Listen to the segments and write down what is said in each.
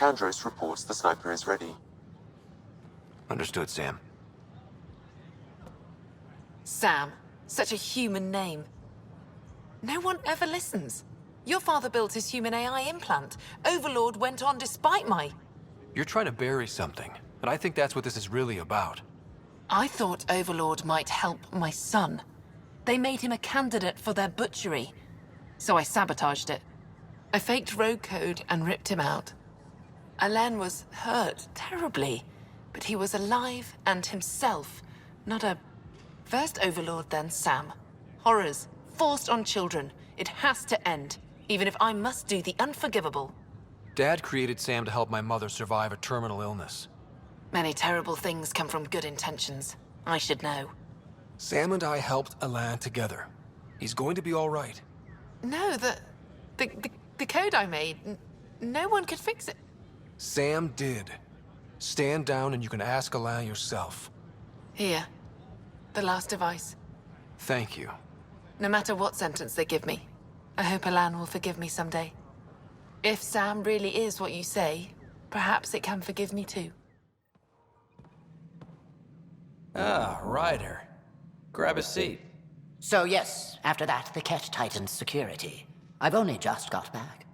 Kandros reports the sniper is ready. Understood, Sam. Sam. Such a human name. No one ever listens. Your father built his human AI implant. Overlord went on despite my... You're trying to bury something, and I think that's what this is really about. I thought Overlord might help my son. They made him a candidate for their butchery, so I sabotaged it. I faked rogue code and ripped him out. Alain was hurt terribly, but he was alive and himself, not a... First Overlord, then Sam. Horrors, forced on children. It has to end, even if I must do the unforgivable. Dad created Sam to help my mother survive a terminal illness. Many terrible things come from good intentions. I should know. Sam and I helped Alain together. He's going to be all right. No, the code I made, no one could fix it. Sam did. Stand down and you can ask Alain yourself. Here. The last device. Thank you. No matter what sentence they give me, I hope Alain will forgive me someday. If Sam really is what you say, perhaps it can forgive me too. Ah, Ryder. Grab a seat. So yes, after that, the Ket tightened security. I've only just got back.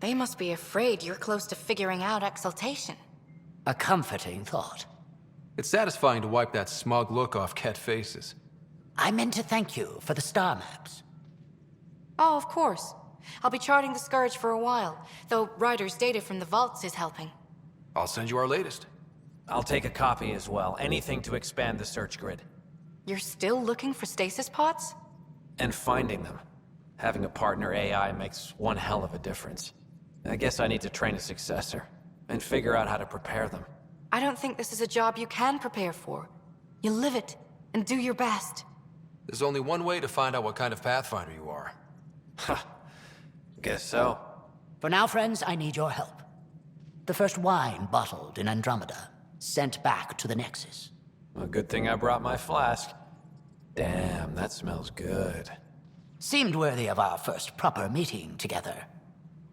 They must be afraid you're close to figuring out exaltation. A comforting thought. It's satisfying to wipe that smug look off Ket faces. I meant to thank you for the star maps. Oh, of course. I'll be charting the Scourge for a while, though Ryder's data from the vaults is helping. I'll send you our latest. I'll take a copy as well. Anything to expand the search grid. You're still looking for stasis pods? And finding them. Having a partner AI makes one hell of a difference. I guess I need to train a successor, and figure out how to prepare them. I don't think this is a job you can prepare for. You live it, and do your best. There's only one way to find out what kind of Pathfinder you are. Ha. Guess so. For now, friends, I need your help. The first wine bottled in Andromeda, sent back to the Nexus. A good thing I brought my flask. Damn, that smells good. Seemed worthy of our first proper meeting together.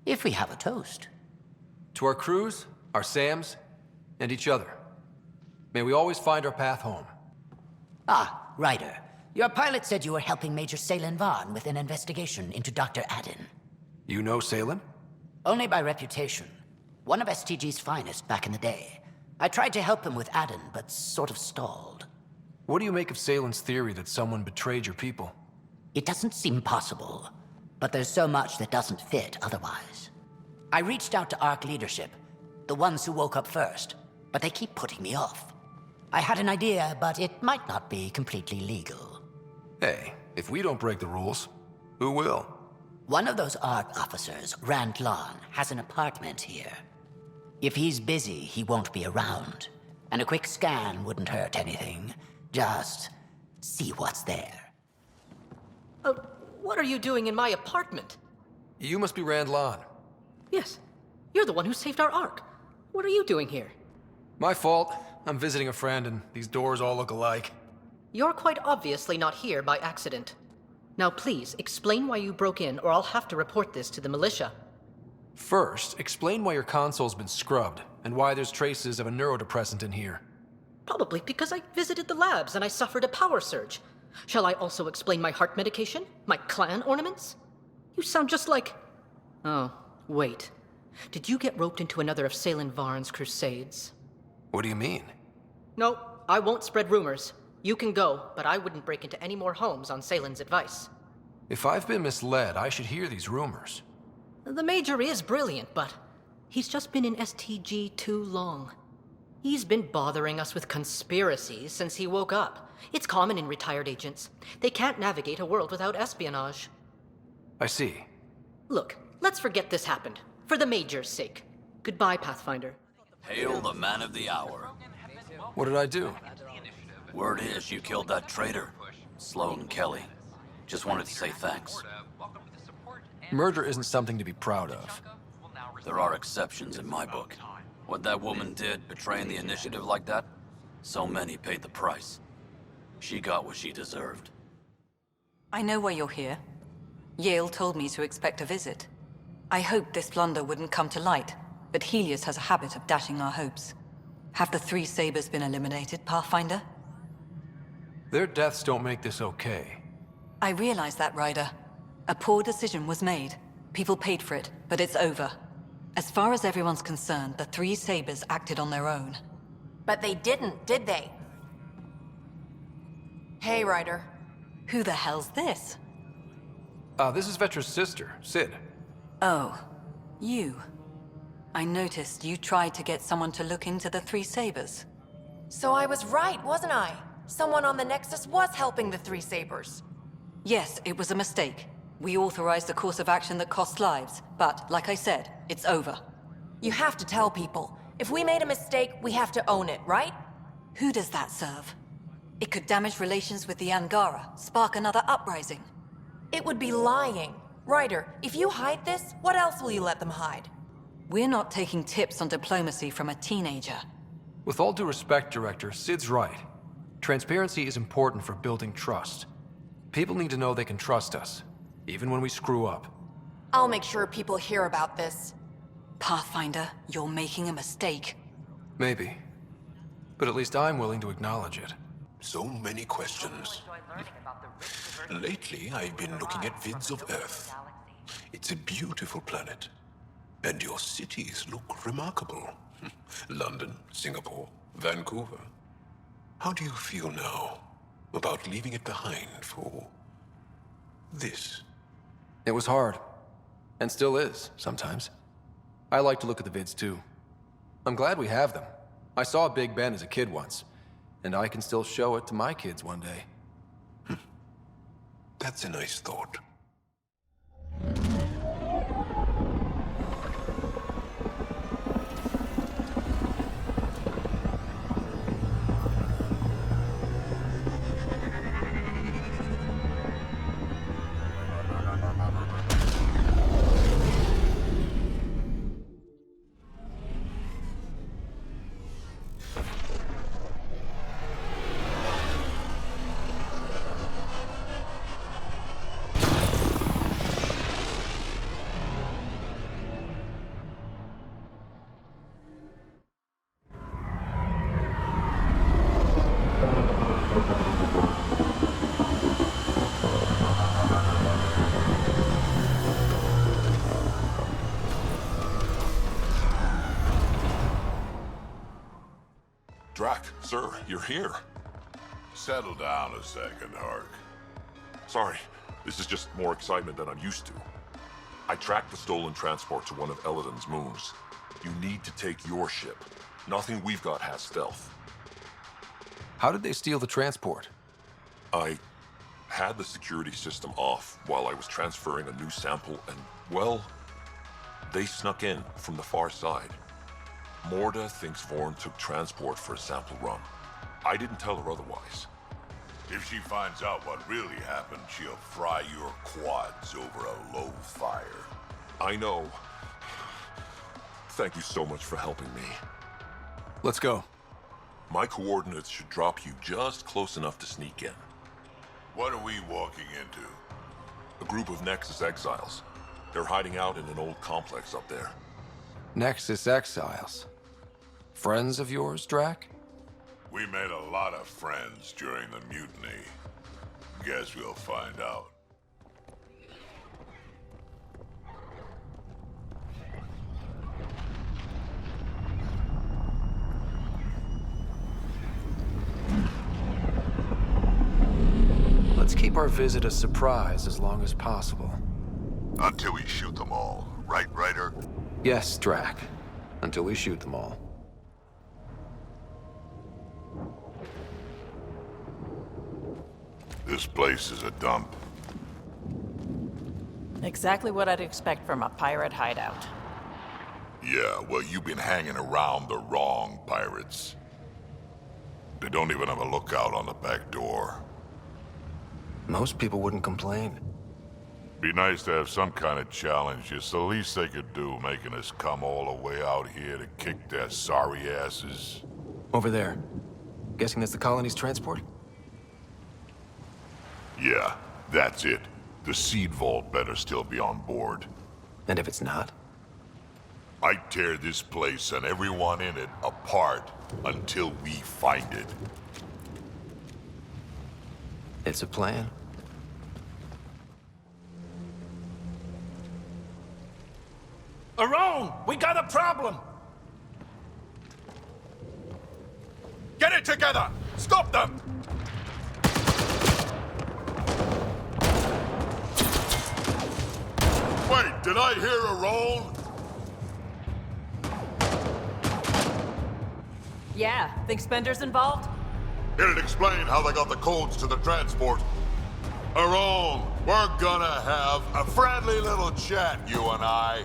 If we have a toast. To our crews, our Sams, and each other. May we always find our path home. Ah, Ryder. Your pilot said you were helping Major Salen Vorn with an investigation into Dr. Aden. You know Salen? Only by reputation. One of STG's finest back in the day. I tried to help him with Aden, but sort of stalled. What do you make of Salen's theory that someone betrayed your people? It doesn't seem possible, but there's so much that doesn't fit otherwise. I reached out to ARC leadership, the ones who woke up first, but they keep putting me off. I had an idea, but it might not be completely legal. Hey, if we don't break the rules, who will? One of those ARC officers, Rand Lon, has an apartment here. If he's busy, he won't be around. And a quick scan wouldn't hurt anything. Just see what's there. What are you doing in my apartment? You must be Rand Lon. Yes, you're the one who saved our Ark. What are you doing here? My fault. I'm visiting a friend and these doors all look alike. You're quite obviously not here by accident. Now please, explain why you broke in or I'll have to report this to the militia. First, explain why your console's been scrubbed and why there's traces of a neurodepressant in here. Probably because I visited the labs and I suffered a power surge. Shall I also explain my heart medication? My clan ornaments? You sound just like... Oh, wait. Did you get roped into another of Salen Varn's crusades? What do you mean? No, I won't spread rumors. You can go, but I wouldn't break into any more homes on Salen's advice. If I've been misled, I should hear these rumors. The Major is brilliant, but he's just been in STG too long. He's been bothering us with conspiracies since he woke up. It's common in retired agents. They can't navigate a world without espionage. I see. Look, let's forget this happened. For the Major's sake. Goodbye, Pathfinder. Hail the man of the hour. What did I do? Word is you killed that traitor, Sloan Kelly. Just wanted to say thanks. Murder isn't something to be proud of. There are exceptions in my book. What that woman did, betraying the initiative like that, so many paid the price. She got what she deserved. I know why you're here. Yale told me to expect a visit. I hoped this blunder wouldn't come to light, but Helios has a habit of dashing our hopes. Have the three Sabers been eliminated, Pathfinder? Their deaths don't make this okay. I realize that, Ryder. A poor decision was made. People paid for it, but it's over. As far as everyone's concerned, the three Sabers acted on their own. But they didn't, did they? Hey, Ryder. Who the hell's this? This is Vetra's sister, Sid. Oh, you. I noticed you tried to get someone to look into the three Sabers. So I was right, wasn't I? Someone on the Nexus was helping the three Sabers. Yes, it was a mistake. We authorized a course of action that cost lives, but, like I said, it's over. You have to tell people. If we made a mistake, we have to own it, right? Who does that serve? It could damage relations with the Angara, spark another uprising. It would be lying. Ryder, if you hide this, what else will you let them hide? We're not taking tips on diplomacy from a teenager. With all due respect, Director, Sid's right. Transparency is important for building trust. People need to know they can trust us, even when we screw up. I'll make sure people hear about this. Pathfinder, you're making a mistake. Maybe. But at least I'm willing to acknowledge it. So many questions. Lately, I've been looking at vids of Earth. It's a beautiful planet. And your cities look remarkable. London, Singapore, Vancouver. How do you feel now about leaving it behind for this? It was hard. And still is, sometimes. I like to look at the vids, too. I'm glad we have them. I saw Big Ben as a kid once, and I can still show it to my kids one day. That's a nice thought. Drac, sir, you're here. Settle down a second, Hark. Sorry, this is just more excitement than I'm used to. I tracked the stolen transport to one of Eladon's moons. You need to take your ship. Nothing we've got has stealth. How did they steal the transport? I had the security system off while I was transferring a new sample and, well, they snuck in from the far side. Morda thinks Vorn took transport for a sample run. I didn't tell her otherwise. If she finds out what really happened, she'll fry your quads over a low fire. I know. Thank you so much for helping me. Let's go. My coordinates should drop you just close enough to sneak in. What are we walking into? A group of Nexus exiles. They're hiding out in an old complex up there. Nexus exiles. Friends of yours, Drac? We made a lot of friends during the mutiny. Guess we'll find out. Let's keep our visit a surprise as long as possible. Until we shoot them all, right, Ryder? Yes, Drac. Until we shoot them all. This place is a dump. Exactly what I'd expect from a pirate hideout. Yeah, well, you've been hanging around the wrong pirates. They don't even have a lookout on the back door. Most people wouldn't complain. Be nice to have some kind of challenge. It's the least they could do, making us come all the way out here to kick their sorry asses. Over there. Guessing that's the colony's transport? Yeah, that's it. The seed vault better still be on board. And if it's not? I tear this place and everyone in it apart until we find it. It's a plan. Archon, we got a problem! Get it together! Stop them! Wait, did I hear a roll? Yeah, think Spender's involved? It'd explain how they got the codes to the transport. Archon, we're gonna have a friendly little chat, you and I.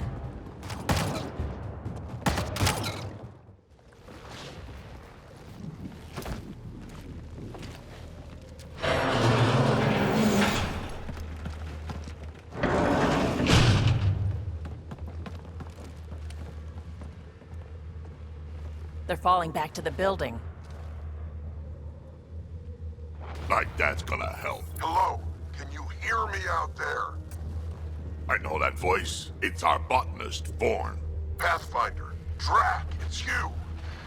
They're falling back to the building. Like that's gonna help. Hello? Can you hear me out there? I know that voice. It's our botanist, Vorn. Pathfinder, Drac, it's you.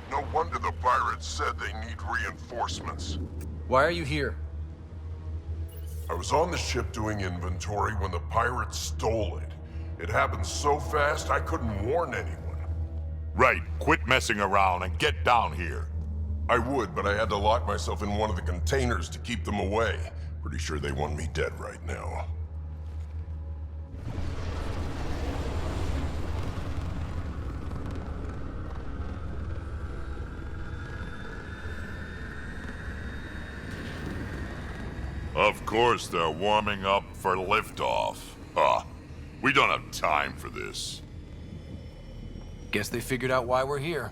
No wonder the pirates said they need reinforcements. Why are you here? I was on the ship doing inventory when the pirates stole it. It happened so fast I couldn't warn anyone. Right, quit messing around and get down here. I would, but I had to lock myself in one of the containers to keep them away. Pretty sure they want me dead right now. Of course they're warming up for liftoff. We don't have time for this. Guess they figured out why we're here.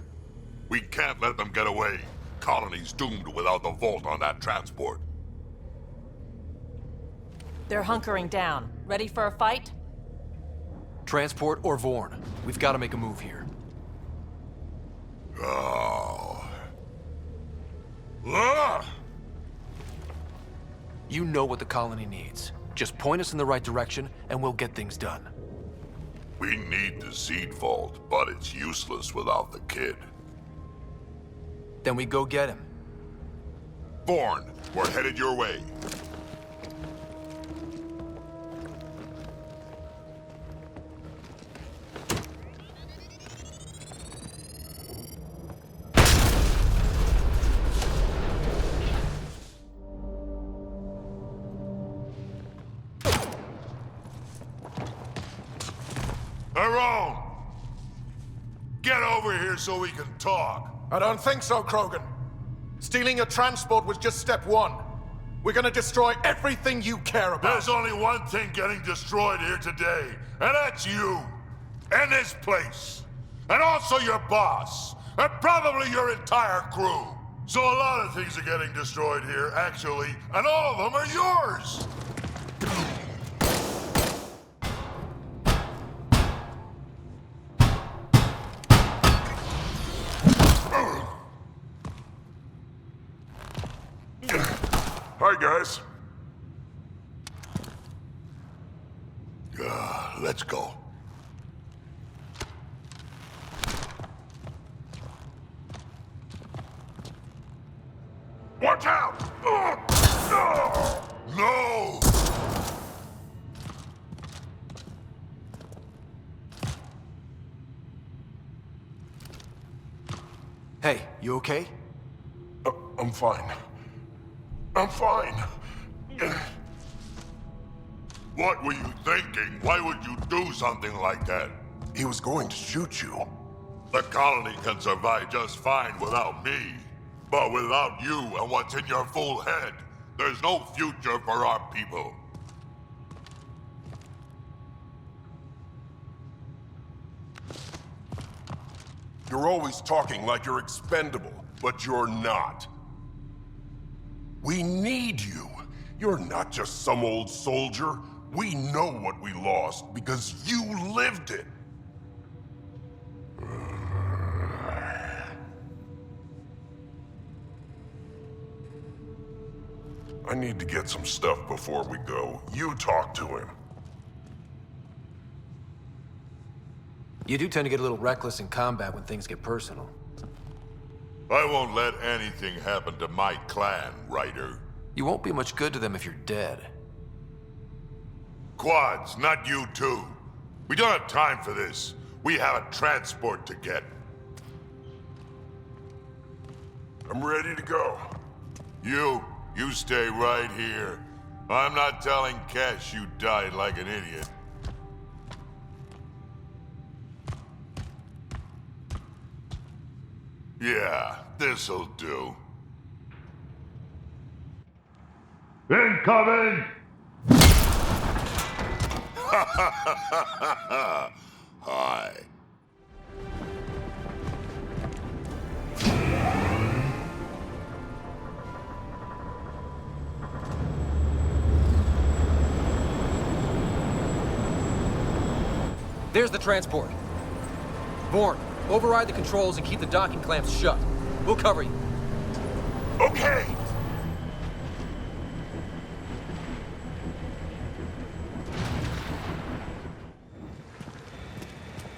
We can't let them get away. Colony's doomed without the vault on that transport. They're hunkering down. Ready for a fight? Transport or Vorn. We've got to make a move here. Oh. Ah! You know what the colony needs. Just point us in the right direction, and we'll get things done. We need the seed vault, but it's useless without the kid. Then we go get him. Vorn, we're headed your way. Archon! Get over here so we can talk. I don't think so, Krogan. Stealing a transport was just step one. We're gonna destroy everything you care about. There's only one thing getting destroyed here today, and that's you. And this place. And also your boss. And probably your entire crew. So a lot of things are getting destroyed here, actually, and all of them are yours. Hi, guys. Let's go. Watch out! No! Hey, you okay? I'm fine. I'm fine. What were you thinking? Why would you do something like that? He was going to shoot you. The colony can survive just fine without me. But without you and what's in your full head, there's no future for our people. You're always talking like you're expendable, but you're not. We need you. You're not just some old soldier. We know what we lost because you lived it. I need to get some stuff before we go. You talk to him. You do tend to get a little reckless in combat when things get personal. I won't let anything happen to my clan, Ryder. You won't be much good to them if you're dead. Quads, not you too. We don't have time for this. We have a transport to get. I'm ready to go. You stay right here. I'm not telling Kesh you died like an idiot. Yeah, this'll do. Incoming! Hi. There's the transport. Vorn, override the controls and keep the docking clamps shut. We'll cover you. Okay!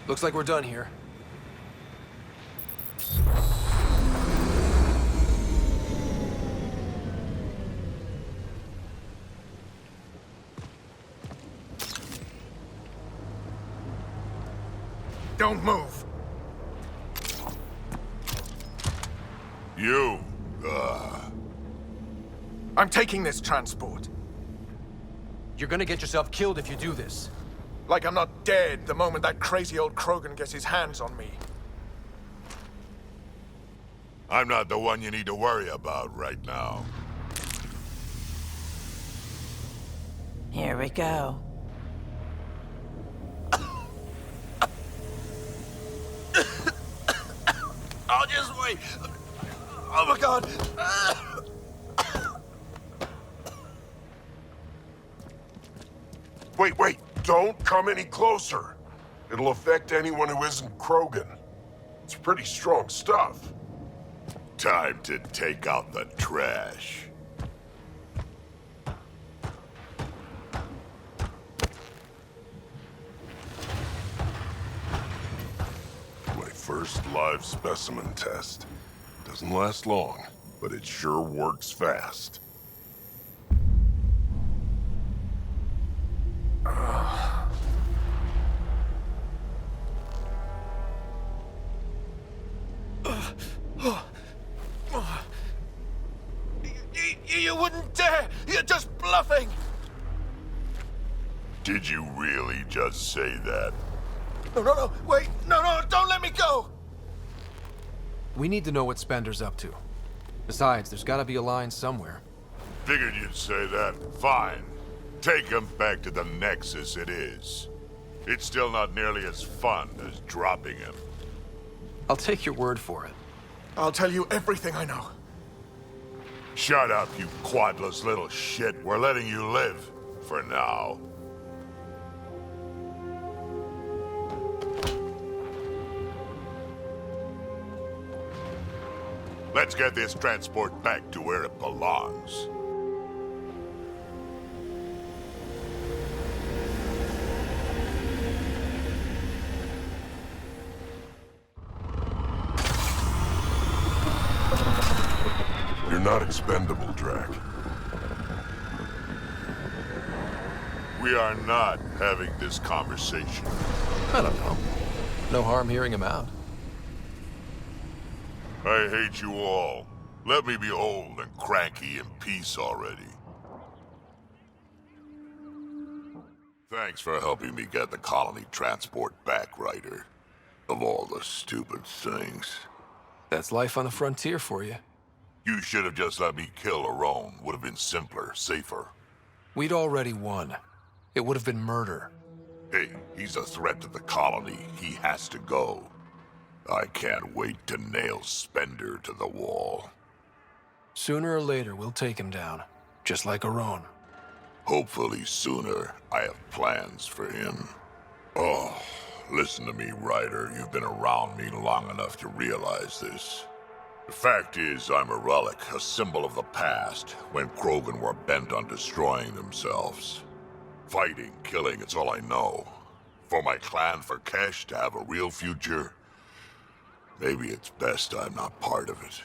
Looks like we're done here. Don't move. You, I'm taking this transport. You're gonna get yourself killed if you do this. Like I'm not dead the moment that crazy old Krogan gets his hands on me. I'm not the one you need to worry about right now. Here we go. I'll just wait. Oh my god. Wait. Don't come any closer. It'll affect anyone who isn't Krogan. It's pretty strong stuff. Time to take out the trash. My first live specimen test. Doesn't last long, but it sure works fast. You wouldn't dare! You're just bluffing! Did you really just say that? No, wait! No, don't let me go! We need to know what Spender's up to. Besides, there's gotta be a line somewhere. Figured you'd say that. Fine. Take him back to the Nexus it is. It's still not nearly as fun as dropping him. I'll take your word for it. I'll tell you everything I know. Shut up, you quadless little shit. We're letting you live. For now. Let's get this transport back to where it belongs. You're not expendable, Drac. We are not having this conversation. I don't know. No harm hearing him out. I hate you all. Let me be old and cranky in peace already. Thanks for helping me get the colony transport back, Ryder. Of all the stupid things. That's life on the frontier for you. You should have just let me kill Aron. Would have been simpler, safer. We'd already won. It would have been murder. Hey, he's a threat to the colony. He has to go. I can't wait to nail Spender to the wall. Sooner or later, we'll take him down. Just like Aron. Hopefully sooner. I have plans for him. Oh, listen to me, Ryder. You've been around me long enough to realize this. The fact is, I'm a relic, a symbol of the past, when Krogan were bent on destroying themselves. Fighting, killing, it's all I know. for my clan, for Kesh to have a real future, maybe it's best I'm not part of it.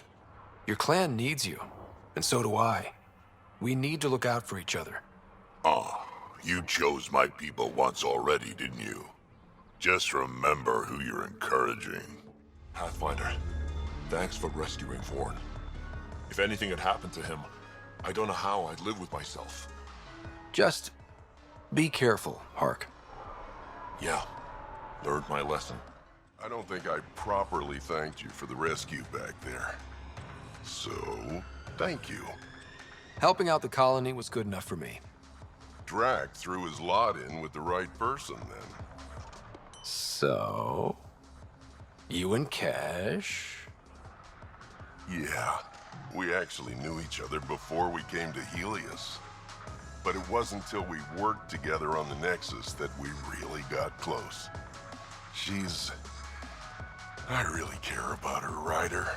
Your clan needs you, and so do I. We need to look out for each other. Oh, you chose my people once already, didn't you? Just remember who you're encouraging. Pathfinder, thanks for rescuing Vorn. If anything had happened to him, I don't know how I'd live with myself. Just be careful, Hark. Yeah, learned my lesson. I don't think I properly thanked you for the rescue back there. So, thank you. Helping out the colony was good enough for me. Drac threw his lot in with the right person then. So... you and Kesh? Yeah, we actually knew each other before we came to Helios. But it wasn't until we worked together on the Nexus that we really got close. I really care about her, Ryder.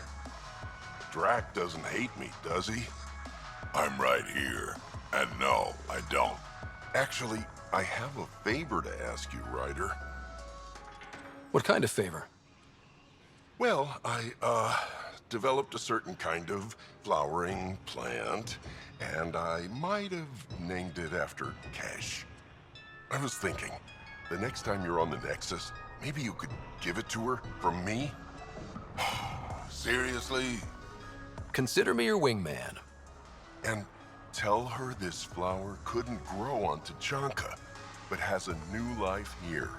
Drac doesn't hate me, does he? I'm right here. And no, I don't. Actually, I have a favor to ask you, Ryder. What kind of favor? Well, I, developed a certain kind of flowering plant, and I might have named it after Kesh. I was thinking, the next time you're on the Nexus, maybe you could give it to her from me? Seriously? Consider me your wingman. And tell her this flower couldn't grow on Tachanka, but has a new life here.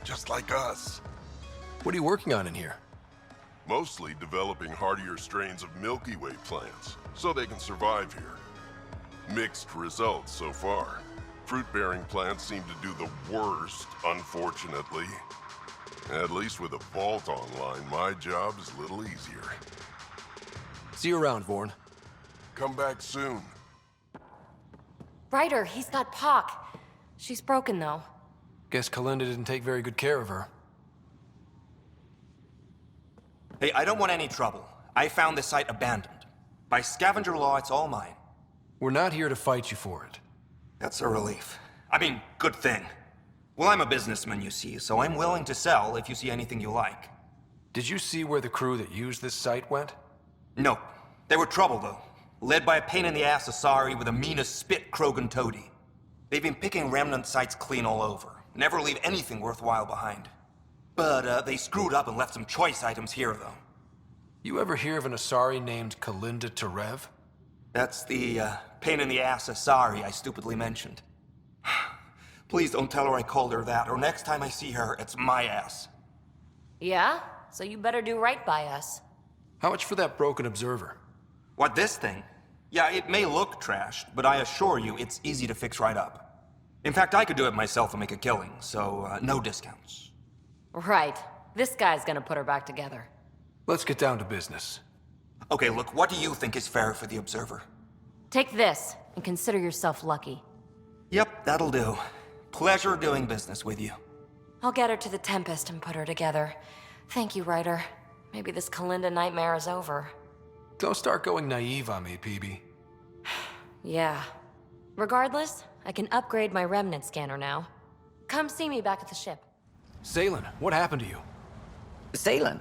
Just like us. What are you working on in here? Mostly developing hardier strains of Milky Way plants, so they can survive here. Mixed results so far. Fruit-bearing plants seem to do the worst, unfortunately. At least with a vault online, my job is a little easier. See you around, Vorn. Come back soon. Ryder, he's got Pock. She's broken, though. Guess Kalinda didn't take very good care of her. Hey, I don't want any trouble. I found this site abandoned. By scavenger law, it's all mine. We're not here to fight you for it. That's a relief. I mean, good thing. Well, I'm a businessman, you see, so I'm willing to sell if you see anything you like. Did you see where the crew that used this site went? Nope. They were trouble, though. Led by a pain-in-the-ass Asari with the meanest spit Krogan toady. They've been picking remnant sites clean all over. Never leave anything worthwhile behind. But, they screwed up and left some choice items here, though. You ever hear of an Asari named Kalinda Terev? That's the, pain-in-the-ass Asari I stupidly mentioned. Please don't tell her I called her that, or next time I see her, it's my ass. Yeah? So you better do right by us. How much for that broken observer? What, this thing? Yeah, it may look trashed, but I assure you it's easy to fix right up. In fact, I could do it myself and make a killing, so no discounts. Right. This guy's gonna put her back together. Let's get down to business. Okay, look, what do you think is fair for the observer? Take this, and consider yourself lucky. Yep, that'll do. Pleasure doing business with you. I'll get her to the Tempest and put her together. Thank you, Ryder. Maybe this Kalinda nightmare is over. Don't start going naive on me, PB. Yeah. Regardless, I can upgrade my remnant scanner now. Come see me back at the ship. Salen, what happened to you? Salen?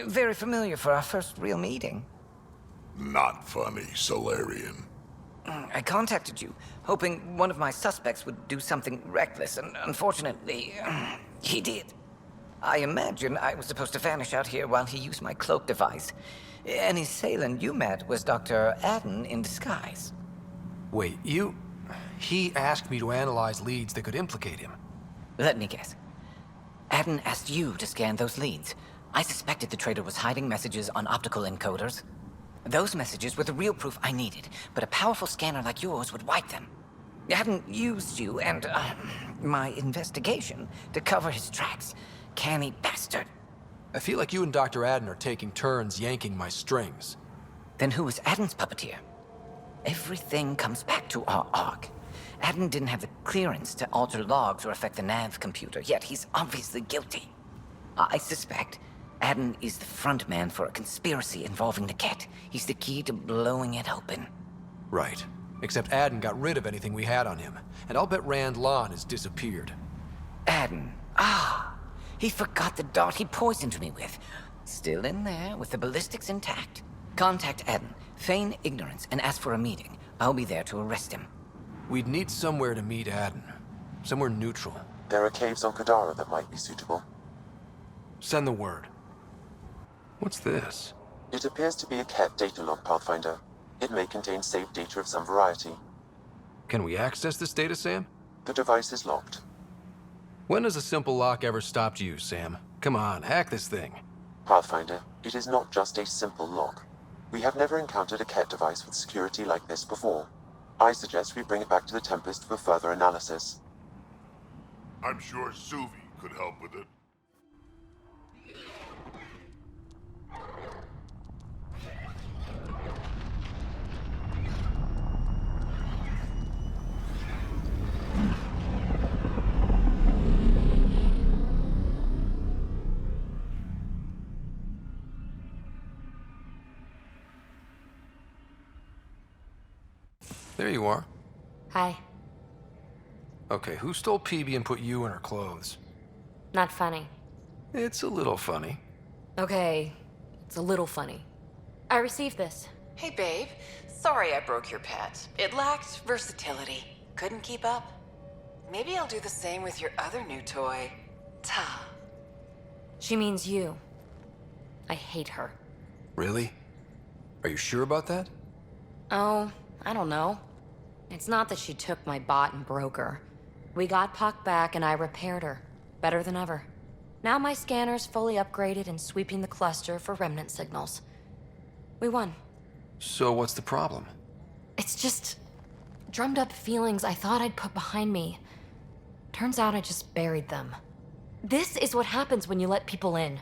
Very familiar for our first real meeting. Not funny, Solarian. I contacted you, hoping one of my suspects would do something reckless, and unfortunately, he did. I imagine I was supposed to vanish out here while he used my cloak device. Any Salen you met was Dr. Adden in disguise. Wait, he asked me to analyze leads that could implicate him. Let me guess. Adden asked you to scan those leads. I suspected the traitor was hiding messages on optical encoders. Those messages were the real proof I needed, but a powerful scanner like yours would wipe them. Adden used you and, my investigation to cover his tracks. Canny bastard. I feel like you and Dr. Adden are taking turns yanking my strings. Then who was Adden's puppeteer? Everything comes back to our arc. Adden didn't have the clearance to alter logs or affect the nav computer, yet he's obviously guilty. I suspect Adden is the front man for a conspiracy involving the Ket. He's the key to blowing it open. Right. Except Adden got rid of anything we had on him, and I'll bet Rand Lon has disappeared. Adden. Ah, he forgot the dart he poisoned me with. Still in there, with the ballistics intact. Contact Adden, feign ignorance, and ask for a meeting. I'll be there to arrest him. We'd need somewhere to meet Adden. Somewhere neutral. There are caves on Kadara that might be suitable. Send the word. What's this? It appears to be a Ket data log, Pathfinder. It may contain saved data of some variety. Can we access this data, Sam? The device is locked. When has a simple lock ever stopped you, Sam? Come on, hack this thing. Pathfinder, it is not just a simple lock. We have never encountered a Ket device with security like this before. I suggest we bring it back to the Tempest for further analysis. I'm sure Suvi could help with it. There you are. Hi. Okay, who stole PB and put you in her clothes? Not funny. It's a little funny. Okay, it's a little funny. I received this. Hey, babe. Sorry I broke your pet. It lacked versatility. Couldn't keep up. Maybe I'll do the same with your other new toy. Ta. She means you. I hate her. Really? Are you sure about that? Oh, I don't know. It's not that she took my bot and broke her. We got Puck back and I repaired her. Better than ever. Now my scanner's fully upgraded and sweeping the cluster for remnant signals. We won. So what's the problem? It's just drummed up feelings I thought I'd put behind me. Turns out I just buried them. This is what happens when you let people in.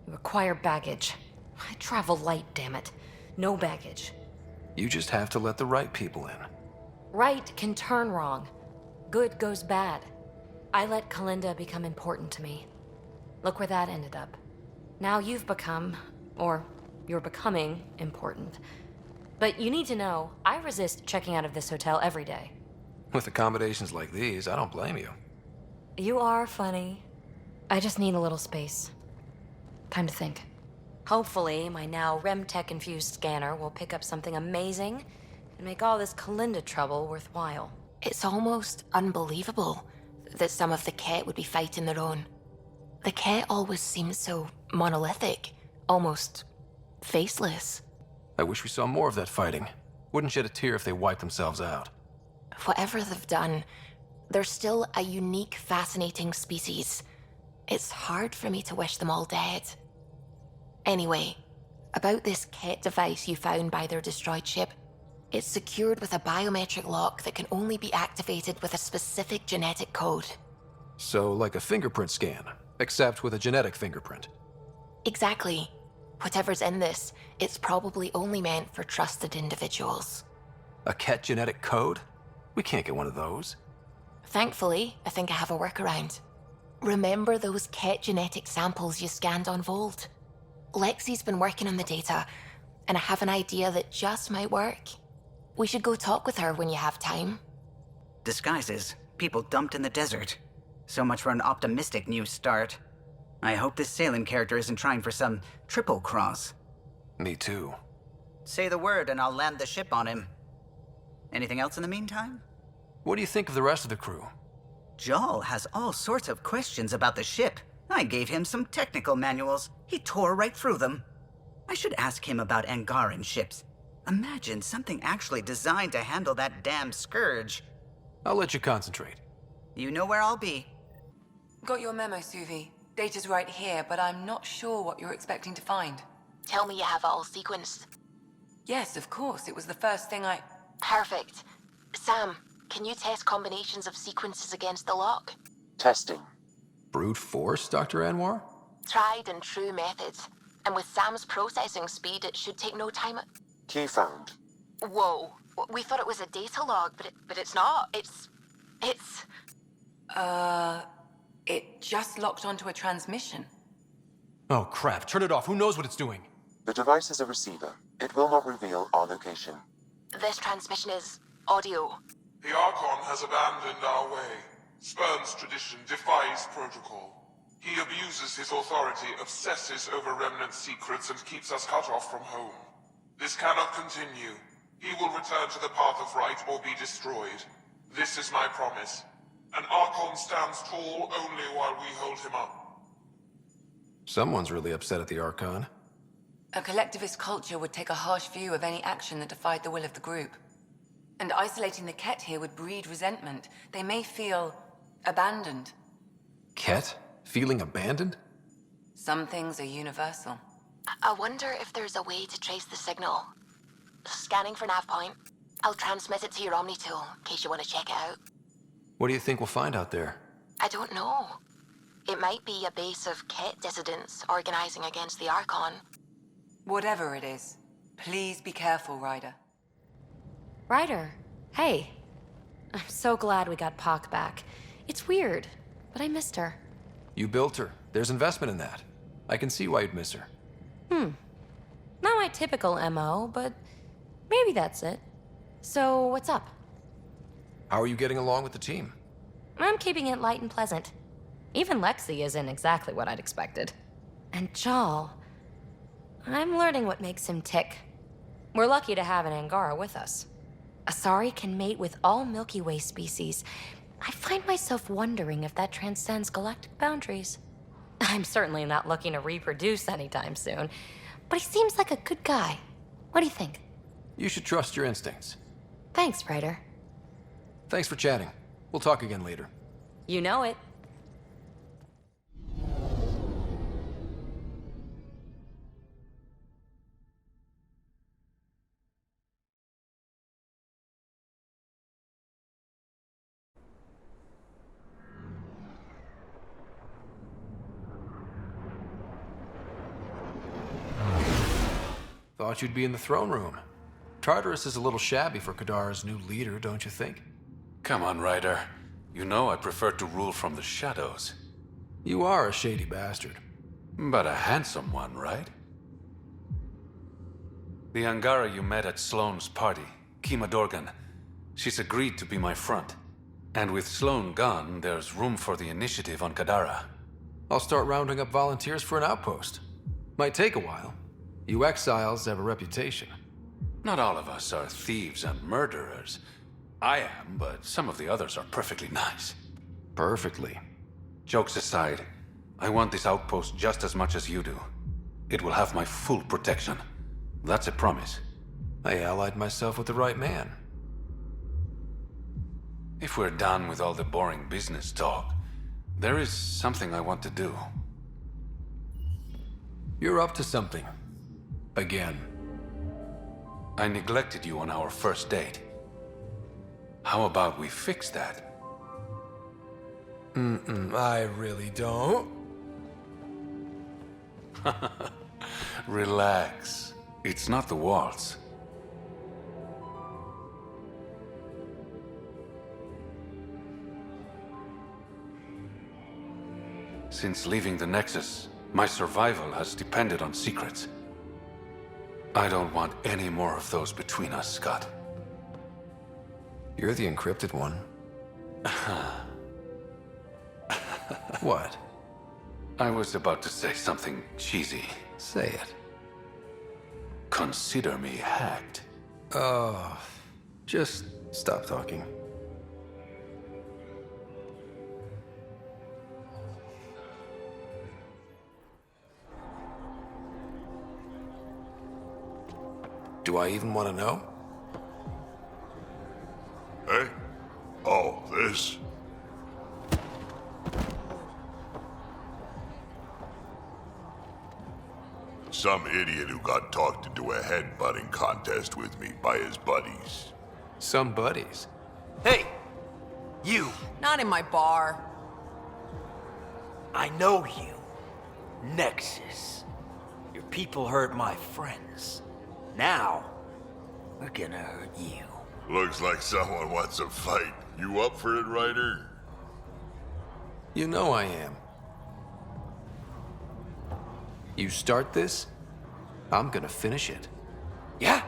You acquire baggage. I travel light, damn it. No baggage. You just have to let the right people in. Right can turn wrong. Good goes bad. I let Kalinda become important to me. Look where that ended up. Now you've become, or you're becoming, important. But you need to know, I resist checking out of this hotel every day. With accommodations like these, I don't blame you. You are funny. I just need a little space. Time to think. Hopefully, my now RemTech-infused scanner will pick up something amazing and make all this Kalinda trouble worthwhile. It's almost unbelievable that some of the Ket would be fighting their own. The Ket always seems so monolithic, almost faceless. I wish we saw more of that fighting. Wouldn't shed a tear if they wiped themselves out. Whatever they've done, they're still a unique, fascinating species. It's hard for me to wish them all dead. Anyway, about this Ket device you found by their destroyed ship. It's secured with a biometric lock that can only be activated with a specific genetic code. So, like a fingerprint scan, except with a genetic fingerprint. Exactly. Whatever's in this, it's probably only meant for trusted individuals. A Ket genetic code? We can't get one of those. Thankfully, I think I have a workaround. Remember those Ket genetic samples you scanned on Volt? Lexi's been working on the data, and I have an idea that just might work. We should go talk with her when you have time. Disguises. People dumped in the desert. So much for an optimistic new start. I hope this Salem character isn't trying for some triple cross. Me too. Say the word and I'll land the ship on him. Anything else in the meantime? What do you think of the rest of the crew? Jal has all sorts of questions about the ship. I gave him some technical manuals. He tore right through them. I should ask him about Angaran ships. Imagine something actually designed to handle that damn scourge. I'll let you concentrate. You know where I'll be. Got your memo, Suvi. Data's right here, but I'm not sure what you're expecting to find. Tell me you have it all sequenced. Yes, of course. It was the first thing I... Perfect. Sam, can you test combinations of sequences against the lock? Testing. Brute force, Dr. Anwar? Tried and true methods. And with Sam's processing speed, it should take no time. Key found. Whoa. We thought it was a data log, but it's not. It's... It just locked onto a transmission. Oh crap, turn it off. Who knows what it's doing? The device is a receiver. It will not reveal our location. This transmission is audio. The Archon has abandoned our way. Spurn son's tradition defies protocol. He abuses his authority, obsesses over Remnant secrets, and keeps us cut off from home. This cannot continue. He will return to the path of right or be destroyed. This is my promise. An Archon stands tall only while we hold him up. Someone's really upset at the Archon. A collectivist culture would take a harsh view of any action that defied the will of the group. And isolating the Ket here would breed resentment. They may feel abandoned. Ket? Feeling abandoned? Some things are universal. I wonder if there's a way to trace the signal. Scanning for nav point. I'll transmit it to your Omni tool, in case you want to check it out. What do you think we'll find out there? I don't know. It might be a base of Ket dissidents organizing against the Archon. Whatever it is, please be careful, Ryder. Ryder, hey. I'm so glad we got Pak back. It's weird, but I missed her. You built her. There's investment in that. I can see why you'd miss her. Not my typical MO, but maybe that's it. So, what's up? How are you getting along with the team? I'm keeping it light and pleasant. Even Lexi isn't exactly what I'd expected. And Jal, I'm learning what makes him tick. We're lucky to have an Angara with us. Asari can mate with all Milky Way species. I find myself wondering if that transcends galactic boundaries. I'm certainly not looking to reproduce anytime soon, but he seems like a good guy. What do you think? You should trust your instincts. Thanks, Ryder. Thanks for chatting. We'll talk again later. You know it. Thought you'd be in the throne room. Tartarus is a little shabby for Kadara's new leader, don't you think? Come on, Ryder. You know I prefer to rule from the shadows. You are a shady bastard. But a handsome one, right? The Angara you met at Sloane's party, Kima Dorgan, she's agreed to be my front. And with Sloane gone, there's room for the initiative on Kadara. I'll start rounding up volunteers for an outpost. Might take a while. You exiles have a reputation. Not all of us are thieves and murderers. I am, but some of the others are perfectly nice. Perfectly. Jokes aside, I want this outpost just as much as you do. It will have my full protection. That's a promise. I allied myself with the right man. If we're done with all the boring business talk, there is something I want to do. You're up to something. Again. I neglected you on our first date. How about we fix that? I really don't. Relax. It's not the waltz. Since leaving the Nexus, my survival has depended on secrets. I don't want any more of those between us, Scott. You're the encrypted one. What? I was about to say something cheesy. Say it. Consider me hacked. Oh, just stop talking. Do I even want to know? Hey? Oh, this? Some idiot who got talked into a headbutting contest with me by his buddies. Some buddies? Hey! You! Not in my bar. I know you. Nexus. Your people hurt my friends. Now, we're gonna hurt you. Looks like someone wants a fight. You up for it, Ryder? You know I am. You start this, I'm gonna finish it. Yeah?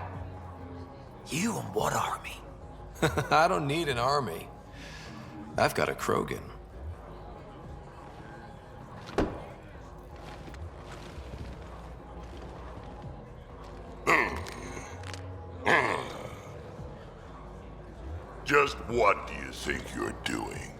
You and what army? I don't need an army. I've got a Krogan. What do you think you're doing?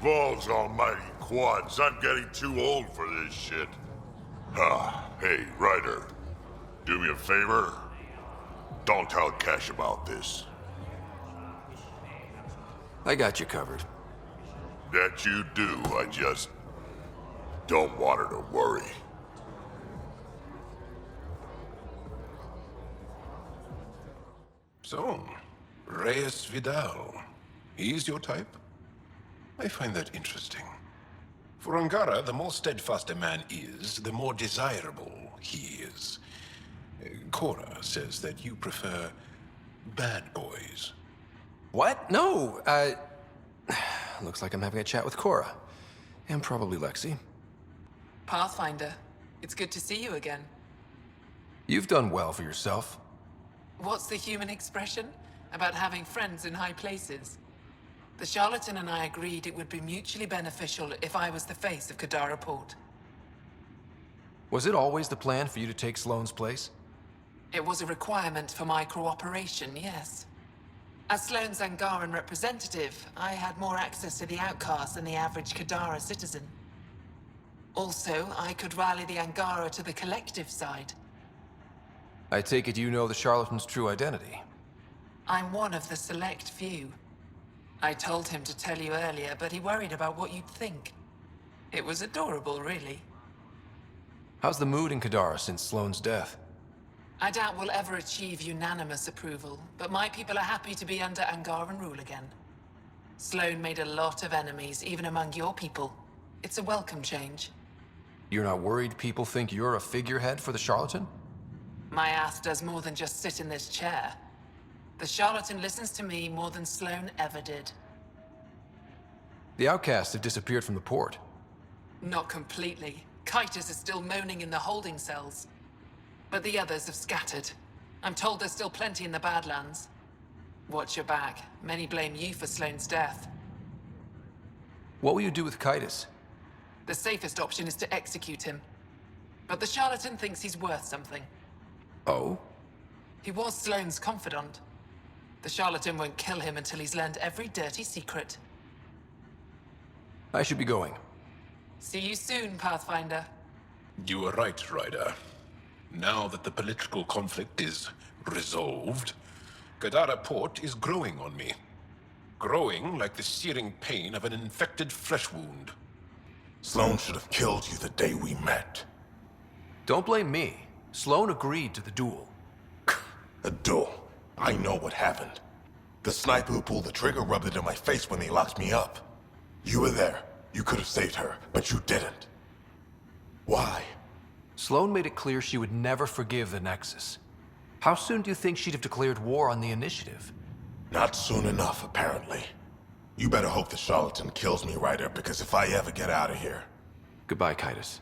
Balls almighty quads, I'm getting too old for this shit. Hey, Ryder. Do me a favor. Don't tell Cash about this. I got you covered. That you do, I just don't want her to worry. So, Reyes Vidal. He's your type? I find that interesting. For Angara, the more steadfast a man is, the more desirable he is. Cora says that you prefer bad boys. What? No, looks like I'm having a chat with Cora. And probably Lexi. Pathfinder, it's good to see you again. You've done well for yourself. What's the human expression about having friends in high places? The charlatan and I agreed it would be mutually beneficial if I was the face of Kadara Port. Was it always the plan for you to take Sloane's place? It was a requirement for my cooperation, yes. As Sloane's Angaran representative, I had more access to the outcasts than the average Kadara citizen. Also, I could rally the Angara to the collective side. I take it you know the charlatan's true identity. I'm one of the select few. I told him to tell you earlier, but he worried about what you'd think. It was adorable, really. How's the mood in Kadara since Sloane's death? I doubt we'll ever achieve unanimous approval, but my people are happy to be under Angaran rule again. Sloane made a lot of enemies, even among your people. It's a welcome change. You're not worried people think you're a figurehead for the charlatan? My ass does more than just sit in this chair. The charlatan listens to me more than Sloane ever did. The outcasts have disappeared from the port. Not completely. Kitus is still moaning in the holding cells. But the others have scattered. I'm told there's still plenty in the Badlands. Watch your back. Many blame you for Sloane's death. What will you do with Kitus? The safest option is to execute him. But the charlatan thinks he's worth something. Oh? He was Sloane's confidant. The charlatan won't kill him until he's learned every dirty secret. I should be going. See you soon, Pathfinder. You are right, Ryder. Now that the political conflict is resolved, Kadara Port is growing on me. Growing like the searing pain of an infected flesh wound. Sloane should have killed you the day we met. Don't blame me. Sloane agreed to the duel. A duel? I know what happened. The sniper who pulled the trigger rubbed it in my face when they locked me up. You were there. You could have saved her, but you didn't. Why? Sloane made it clear she would never forgive the Nexus. How soon do you think she'd have declared war on the Initiative? Not soon enough, apparently. You better hope the charlatan kills me, Ryder, because if I ever get out of here... Goodbye, Kitus.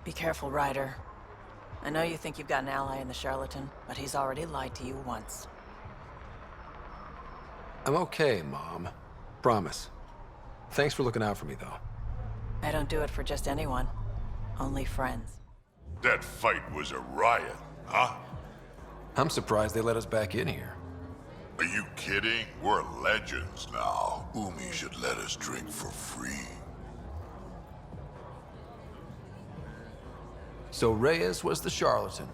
Be careful, Ryder. I know you think you've got an ally in the charlatan, but he's already lied to you once. I'm okay, Mom. Promise. Thanks for looking out for me, though. I don't do it for just anyone. Only friends. That fight was a riot, huh? I'm surprised they let us back in here. Are you kidding? We're legends now. Umi should let us drink for free. So Reyes was the charlatan.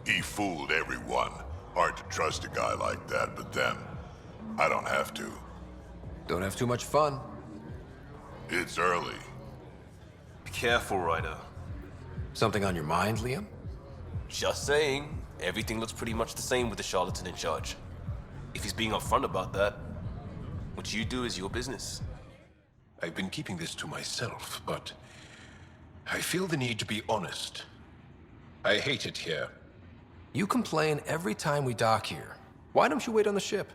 He fooled everyone. Hard to trust a guy like that, but then I don't have to. Don't have too much fun. It's early. Be careful, Ryder. Something on your mind, Liam? Just saying. Everything looks pretty much the same with the charlatan in charge. If he's being upfront about that, what you do is your business. I've been keeping this to myself, but I feel the need to be honest. I hate it here. You complain every time we dock here. Why don't you wait on the ship?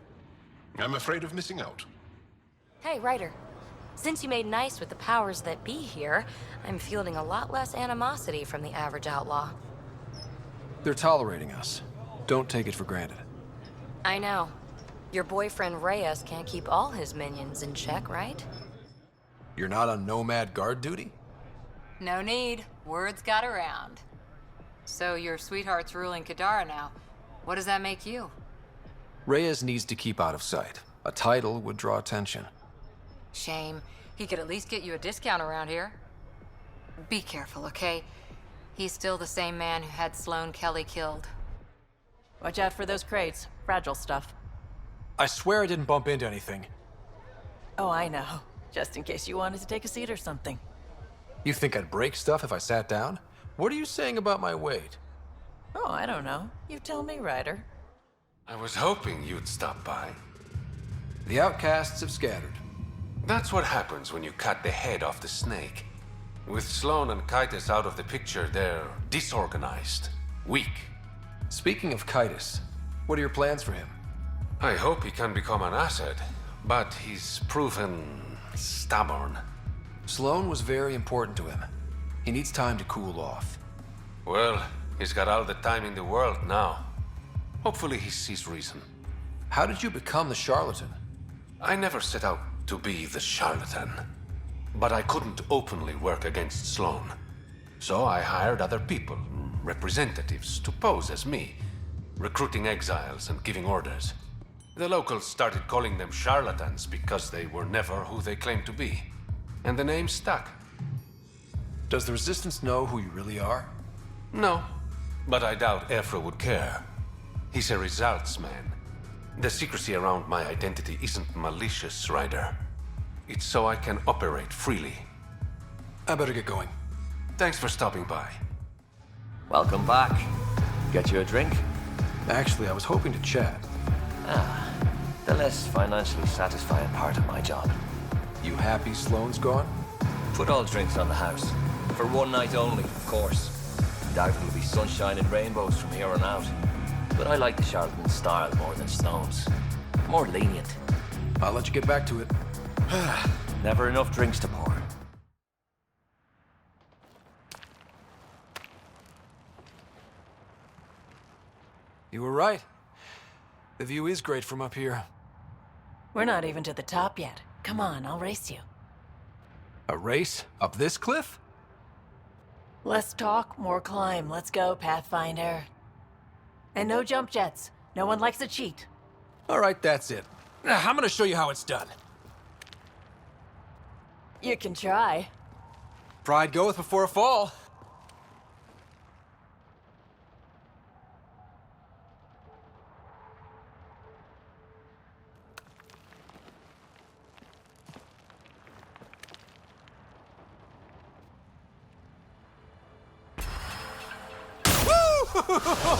I'm afraid of missing out. Hey, Ryder. Since you made nice with the powers that be here, I'm fielding a lot less animosity from the average outlaw. They're tolerating us. Don't take it for granted. I know. Your boyfriend Reyes can't keep all his minions in check, right? You're not on nomad guard duty? No need. Words got around. So your sweetheart's ruling Kadara now. What does that make you? Reyes needs to keep out of sight. A title would draw attention. Shame. He could at least get you a discount around here. Be careful, okay? He's still the same man who had Sloane Kelly killed. Watch out for those crates. Fragile stuff. I swear I didn't bump into anything. Oh, I know. Just in case you wanted to take a seat or something. You think I'd break stuff if I sat down? What are you saying about my weight? Oh, I don't know. You tell me, Ryder. I was hoping you'd stop by. The outcasts have scattered. That's what happens when you cut the head off the snake. With Sloane and Kitus out of the picture, they're disorganized, weak. Speaking of Kitus, what are your plans for him? I hope he can become an asset, but he's proven stubborn. Sloane was very important to him. He needs time to cool off. Well, he's got all the time in the world now. Hopefully he sees reason. How did you become the charlatan? I never set out to be the charlatan. But I couldn't openly work against Sloane. So I hired other people, representatives, to pose as me, recruiting exiles and giving orders. The locals started calling them charlatans because they were never who they claimed to be. And the name stuck. Does the Resistance know who you really are? No, but I doubt Ephra would care. He's a results man. The secrecy around my identity isn't malicious, Ryder. It's so I can operate freely. I better get going. Thanks for stopping by. Welcome back. Get you a drink? Actually, I was hoping to chat. Ah, the less financially satisfying part of my job. You happy Sloane's gone? Put all drinks on the house. For one night only, of course. Doubt it'll be sunshine and rainbows from here on out. But I like the charlatan style more than Sloane's. More lenient. I'll let you get back to it. Never enough drinks to pour. You were right. The view is great from up here. We're not even to the top yet. Come on, I'll race you. A race? Up this cliff? Less talk, more climb. Let's go, Pathfinder. And no jump jets. No one likes a cheat. All right, that's it. I'm gonna show you how it's done. You can try. Pride goeth before a fall.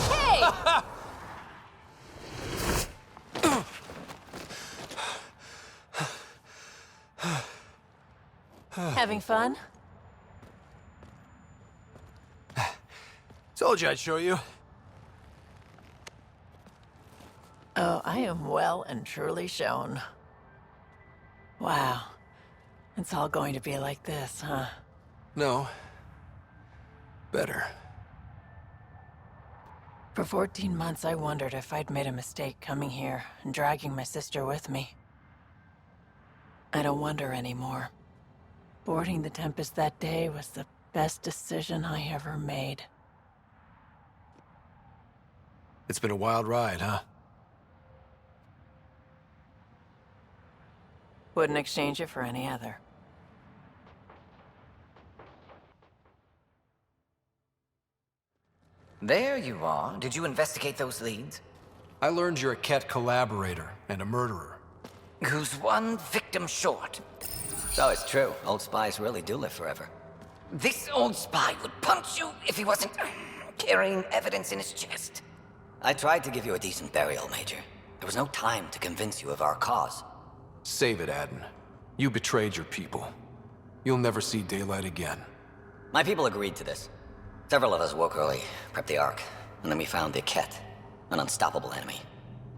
Hey! Having fun? Told you I'd show you. Oh, I am well and truly shown. Wow. It's all going to be like this, huh? No. Better. For 14 months, I wondered if I'd made a mistake coming here and dragging my sister with me. I don't wonder anymore. Boarding the Tempest that day was the best decision I ever made. It's been a wild ride, huh? Wouldn't exchange it for any other. There you are. Did you investigate those leads? I learned you're a Ket collaborator and a murderer. Who's one victim short. Oh, it's true. Old spies really do live forever. This old spy would punch you if he wasn't carrying evidence in his chest. I tried to give you a decent burial, Major. There was no time to convince you of our cause. Save it, Adden. You betrayed your people. You'll never see daylight again. My people agreed to this. Several of us woke early, prepped the Ark, and then we found the Ket, an unstoppable enemy.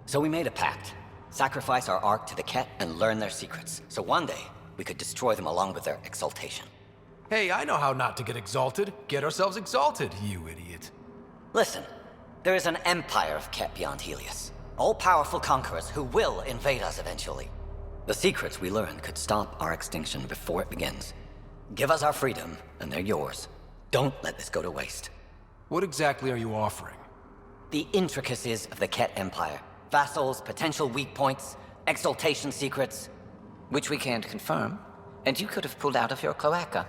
So we made a pact. Sacrifice our Ark to the Ket and learn their secrets, so one day we could destroy them along with their exaltation. Hey, I know how not to get exalted. Get ourselves exalted, you idiot. Listen, there is an empire of Ket beyond Helios. All-powerful conquerors who will invade us eventually. The secrets we learn could stop our extinction before it begins. Give us our freedom, and they're yours. Don't let this go to waste. What exactly are you offering? The intricacies of the Ket Empire. Vassals, potential weak points, exaltation secrets. Which we can't confirm, and you could have pulled out of your cloaca.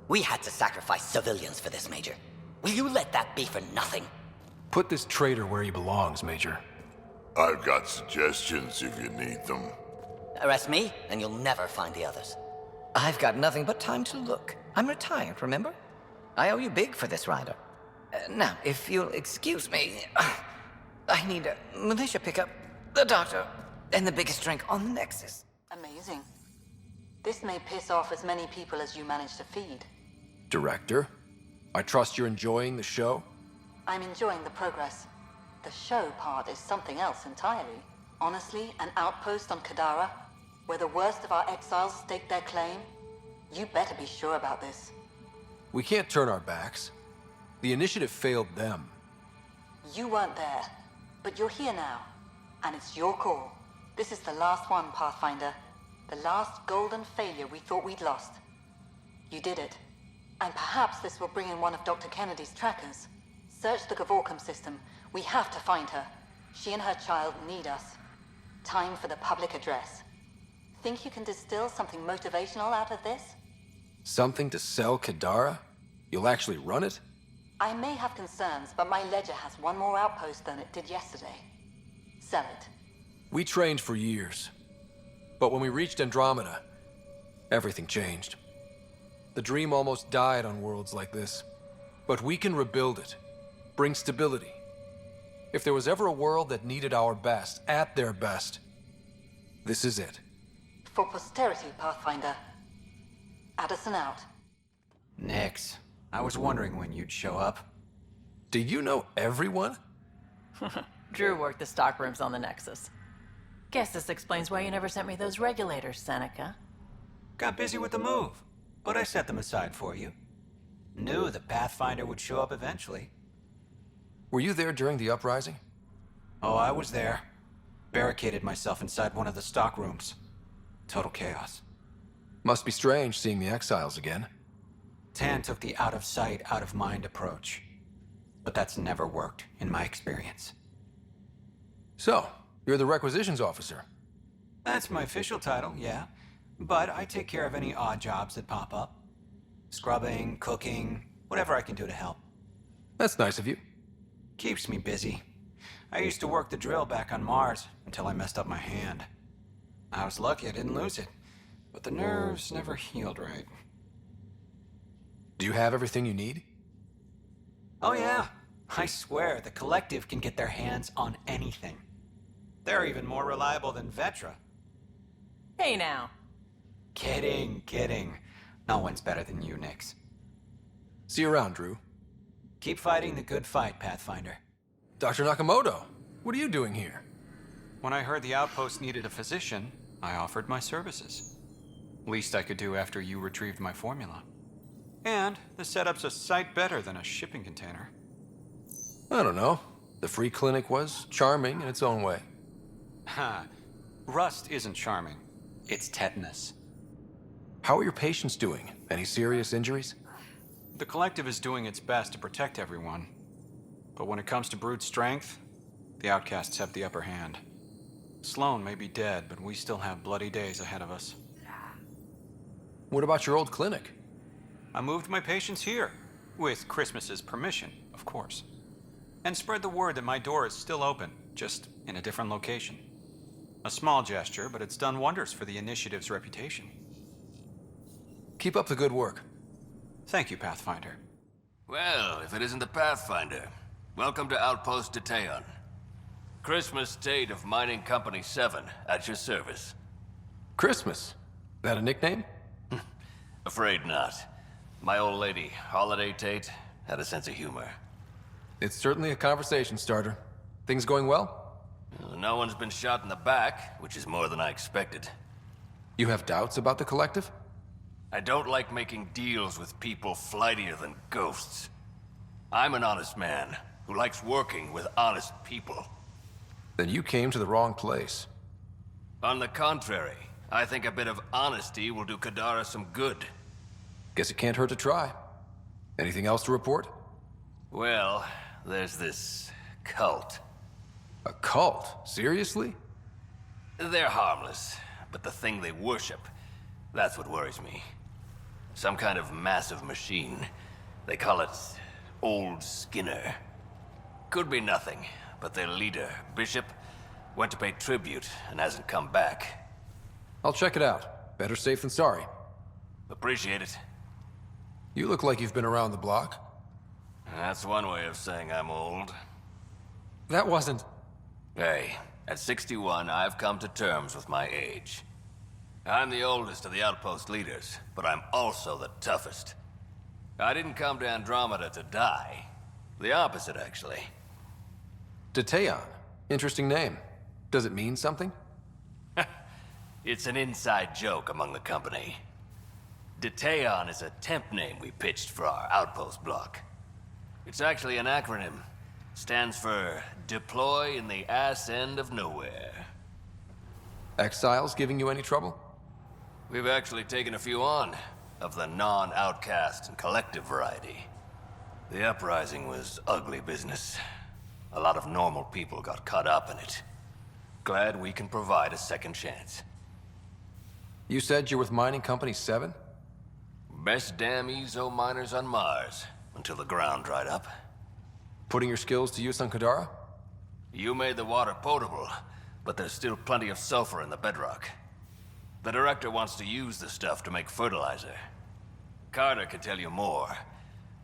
We had to sacrifice civilians for this, Major. Will you let that be for nothing? Put this traitor where he belongs, Major. I've got suggestions if you need them. Arrest me, and you'll never find the others. I've got nothing but time to look. I'm retired, remember? I owe you big for this rider. Now, if you'll excuse me, I need a militia pickup, the doctor, and the biggest drink on the Nexus. Amazing. This may piss off as many people as you manage to feed. Director, I trust you're enjoying the show? I'm enjoying the progress. The show part is something else entirely. Honestly, an outpost on Kadara, where the worst of our exiles stake their claim? You better be sure about this. We can't turn our backs. The initiative failed them. You weren't there, but you're here now, and it's your call. This is the last one, Pathfinder. The last golden failure we thought we'd lost. You did it. And perhaps this will bring in one of Dr. Kennedy's trackers. Search the Gavorcom system. We have to find her. She and her child need us. Time for the public address. Think you can distill something motivational out of this? Something to sell Kadara? You'll actually run it? I may have concerns, but my ledger has one more outpost than it did yesterday. Sell it. We trained for years. But when we reached Andromeda, everything changed. The dream almost died on worlds like this. But we can rebuild it. Bring stability. If there was ever a world that needed our best, at their best, this is it. For posterity, Pathfinder. Addison out. Nix. I was wondering when you'd show up. Do you know everyone? Drew worked the stockrooms on the Nexus. Guess this explains why you never sent me those regulators, Seneca. Got busy with the move, but I set them aside for you. Knew the Pathfinder would show up eventually. Were you there during the uprising? Oh, I was there. Barricaded myself inside one of the stockrooms. Total chaos. Must be strange seeing the exiles again. Tan took the out-of-sight, out-of-mind approach. But that's never worked, in my experience. So, you're the requisitions officer. That's my official title, yeah. But I take care of any odd jobs that pop up. Scrubbing, cooking, whatever I can do to help. That's nice of you. Keeps me busy. I used to work the drill back on Mars until I messed up my hand. I was lucky I didn't lose it, but the nerves never healed right. Do you have everything you need? Oh yeah. I swear, the Collective can get their hands on anything. They're even more reliable than Vetra. Hey now. Kidding. No one's better than you, Nix. See you around, Drew. Keep fighting the good fight, Pathfinder. Dr. Nakamoto, what are you doing here? When I heard the outpost needed a physician, I offered my services. Least I could do after you retrieved my formula. And the setup's a sight better than a shipping container. I don't know. The free clinic was charming in its own way. Ha. Rust isn't charming. It's tetanus. How are your patients doing? Any serious injuries? The Collective is doing its best to protect everyone. But when it comes to brute strength, the outcasts have the upper hand. Sloan may be dead, but we still have bloody days ahead of us. What about your old clinic? I moved my patients here, with Christmas's permission, of course. And spread the word that my door is still open, just in a different location. A small gesture, but it's done wonders for the initiative's reputation. Keep up the good work. Thank you, Pathfinder. Well, if it isn't the Pathfinder, welcome to Outpost Detayon. Christmas State of Mining Company 7, at your service. Christmas? That a nickname? Afraid not. My old lady, Holiday Tate, had a sense of humor. It's certainly a conversation starter. Things going well? No one's been shot in the back, which is more than I expected. You have doubts about the Collective? I don't like making deals with people flightier than ghosts. I'm an honest man who likes working with honest people. Then you came to the wrong place. On the contrary, I think a bit of honesty will do Kadara some good. Guess it can't hurt to try. Anything else to report? Well, there's this cult. A cult? Seriously? They're harmless, but the thing they worship, that's what worries me. Some kind of massive machine. They call it Old Skinner. Could be nothing, but their leader, Bishop, went to pay tribute and hasn't come back. I'll check it out. Better safe than sorry. Appreciate it. You look like you've been around the block. That's one way of saying I'm old. That wasn't... Hey, at 61, I've come to terms with my age. I'm the oldest of the outpost leaders, but I'm also the toughest. I didn't come to Andromeda to die. The opposite, actually. Detayon. Interesting name. Does it mean something? It's an inside joke among the company. Detayon is a temp name we pitched for our outpost block. It's actually an acronym. Stands for Deploy in the Ass End of Nowhere. Exiles giving you any trouble? We've actually taken a few on, of the non-outcast and collective variety. The uprising was ugly business. A lot of normal people got caught up in it. Glad we can provide a second chance. You said you're with Mining Company 7? Best damn Ezo miners on Mars, until the ground dried up. Putting your skills to use on Kadara? You made the water potable, but there's still plenty of sulfur in the bedrock. The director wants to use the stuff to make fertilizer. Carter can tell you more.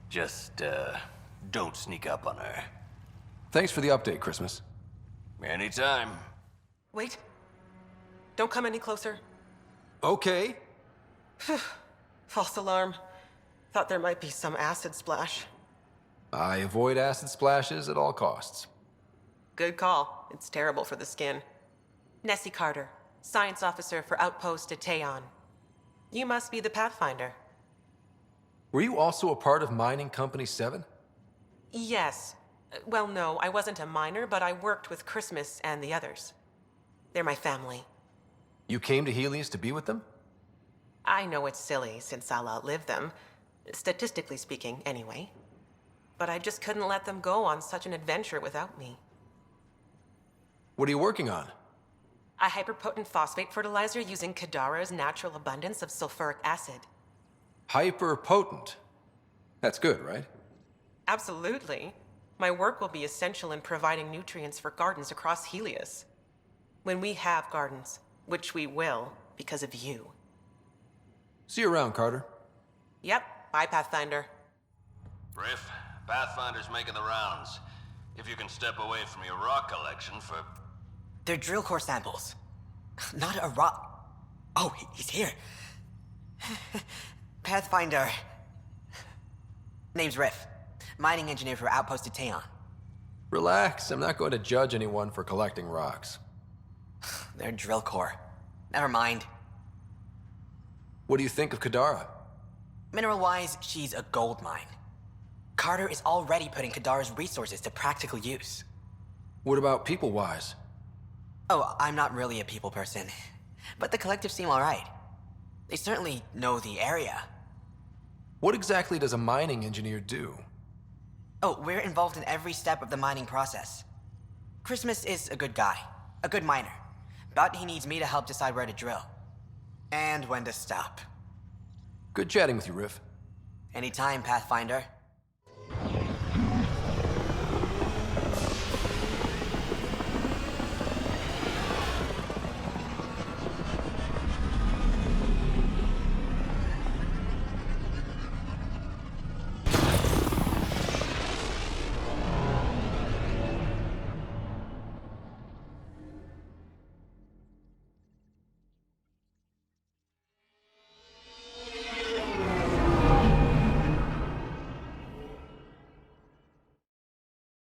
Just, don't sneak up on her. Thanks for the update, Christmas. Anytime. Wait. Don't come any closer. Okay. False alarm. Thought there might be some acid splash. I avoid acid splashes at all costs. Good call. It's terrible for the skin. Nessie Carter, Science Officer for Outpost Detayon. You must be the Pathfinder. Were you also a part of Mining Company 7? Yes. Well, no, I wasn't a miner, but I worked with Christmas and the others. They're my family. You came to Helios to be with them? I know it's silly, since I'll outlive them. Statistically speaking, anyway. But I just couldn't let them go on such an adventure without me. What are you working on? A hyperpotent phosphate fertilizer using Kadara's natural abundance of sulfuric acid. Hyper-potent. That's good, right? Absolutely. My work will be essential in providing nutrients for gardens across Helios. When we have gardens, which we will, because of you. See you around, Carter. Yep. Bye, Pathfinder. Riff, Pathfinder's making the rounds. If you can step away from your rock collection for... They're drill core samples. Not a rock. Oh, he's here. Pathfinder. Name's Riff. Mining engineer for Outpost Detayon. Relax, I'm not going to judge anyone for collecting rocks. They're drill core. Never mind. What do you think of Kadara? Mineral-wise, she's a gold mine. Carter is already putting Kadara's resources to practical use. What about people-wise? Oh, I'm not really a people person. But the collective seem alright. They certainly know the area. What exactly does a mining engineer do? Oh, we're involved in every step of the mining process. Christmas is a good guy, a good miner. But he needs me to help decide where to drill. And when to stop. Good chatting with you, Riff. Anytime, Pathfinder.